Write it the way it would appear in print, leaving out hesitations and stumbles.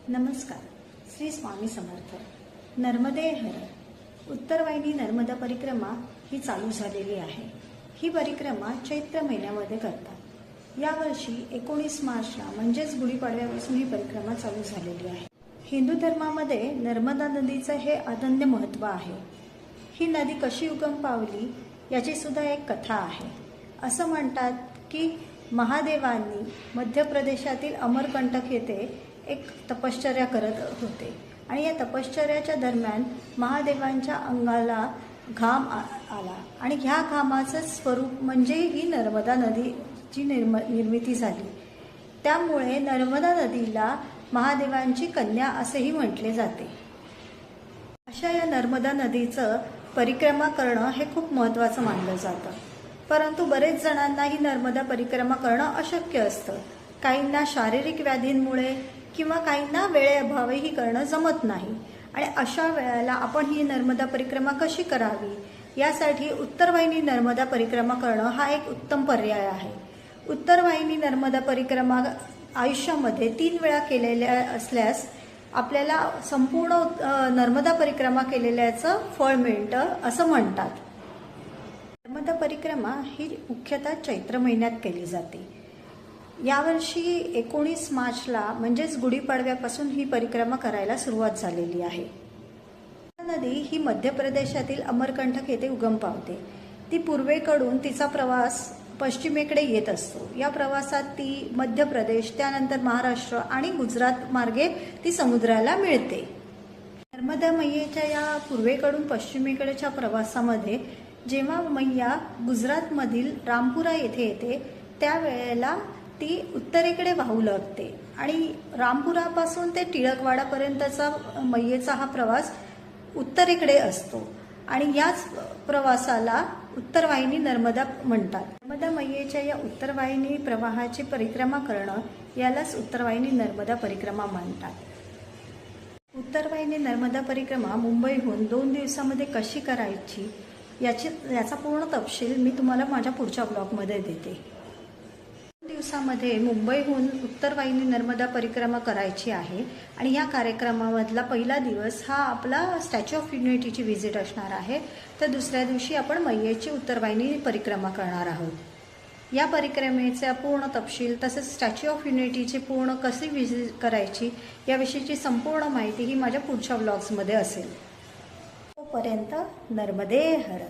नमस्कार. श्री स्वामी समर्थ. नर्मदे हर. उत्तरवाहिनी नर्मदा परिक्रमा ही चालू झालेली आहे. ही परिक्रमा चैत्र महिन्यामध्ये करतात. यावर्षी 19 मार्चला म्हणजेच गुढीपाडव्यापासून ही परिक्रमा चालू झालेली आहे. हिंदू धर्मामध्ये नर्मदा नदीचं हे अनन्य महत्त्व आहे. ही नदी कशी उगम पावली याची सुद्धा एक कथा आहे. असं म्हणतात की महादेवांनी मध्य प्रदेशातील अमरकंटक येथे एक तपश्चर्या करत होते आणि या तपश्चर्याच्या दरम्यान महादेवांच्या अंगाला घाम आला आणि ह्या घामाचं स्वरूप म्हणजे ही नर्मदा नदीची निर्मिती झाली. त्यामुळे नर्मदा नदीला महादेवांची कन्या असेही म्हटले जाते. अशा या नर्मदा नदीचं परिक्रमा करणं हे खूप महत्त्वाचं मानलं जातं. परंतु बरेच जणांना ही नर्मदा परिक्रमा करणं अशक्य असतं. काहींना शारीरिक व्याधींमुळे किंवा काहींना वेळेअभावही करणं जमत नाही आणि अशा वेळेला आपण ही नर्मदा परिक्रमा कशी करावी यासाठी उत्तरवाहिनी नर्मदा परिक्रमा करणं हा एक उत्तम पर्याय आहे. उत्तरवाहिनी नर्मदा परिक्रमा आयुष्यामध्ये 3 वेळा केलेल्या असल्यास आपल्याला संपूर्ण नर्मदा परिक्रमा केलेल्याचं फळ मिळतं असं म्हणतात. नर्मदा परिक्रमा ही मुख्यतः चैत्र महिन्यात केली जाते. यावर्षी 19 मार्चला म्हणजेच गुढीपाडव्यापासून ही परिक्रमा करायला सुरुवात झालेली आहे. नदी ही मध्य प्रदेशातील अमरकंटक येथे उगम पावते. ती पूर्वेकडून तिचा प्रवास पश्चिमेकडे येत असतो. या प्रवासात ती मध्य प्रदेश, त्यानंतर महाराष्ट्र आणि गुजरात मार्गे ती समुद्राला मिळते. नर्मदा मैयेच्या या पूर्वेकडून पश्चिमेकडच्या प्रवासामध्ये जेव्हा मैया गुजरातमधील रामपुरा येथे येते त्यावेळेला ती उत्तरेकडे वाहू लागते आणि रामपुरापासून ते टिळकवाडापर्यंतचा मैयेचा हा प्रवास उत्तरेकडे असतो आणि याच प्रवासाला उत्तरवाहिनी नर्मदा म्हणतात. नर्मदा मैयेच्या या उत्तरवाहिनी प्रवाहाची परिक्रमा करणं यालाच उत्तरवाहिनी नर्मदा परिक्रमा म्हणतात. उत्तरवाहिनी नर्मदा परिक्रमा मुंबईहून 2 दिवसामध्ये कशी करायची याचा पूर्ण तपशील मी तुम्हाला माझ्या पुढच्या ब्लॉगमध्ये देते. 2 दिवसामध्ये मुंबईहून उत्तरवाहिनी नर्मदा परिक्रमा करायची आहे आणि या कार्यक्रमामधला पहिला दिवस हा आपला स्टॅच्यू ऑफ युनिटीची व्हिजिट असणार आहे. तर दुसऱ्या दिवशी आपण मैयेची उत्तरवाहिनी परिक्रमा करणार आहोत. या परिक्रमेचा पूर्ण तपशील तसेच स्टॅच्यू ऑफ युनिटीची पूर्ण कशी व्हिजिट करायची याविषयीची संपूर्ण माहिती ही माझ्या पुढच्या ब्लॉग्समध्ये असेल. तोपर्यंत नर्मदे हर.